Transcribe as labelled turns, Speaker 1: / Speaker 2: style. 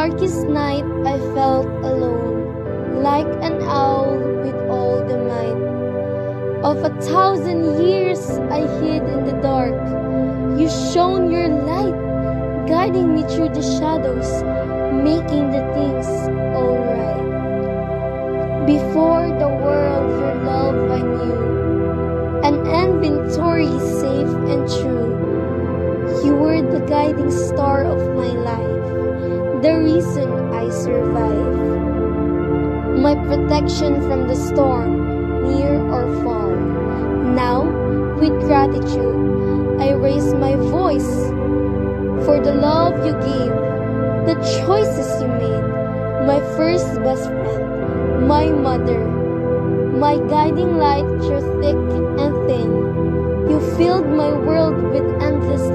Speaker 1: darkest night I felt alone, like an owl with all the might of 1,000 years I hid in the dark. You shone your light, guiding me through the shadows, making the things alright. Before the world, your love I knew, an inventory safe and true. You were the guiding star of my life, the reason I survive. My protection from the storm, near or far. Now, with gratitude, I raise my voice for the love you gave, the choices you made, my first best friend, my mother, my guiding light through thick and thin. You filled my world with endless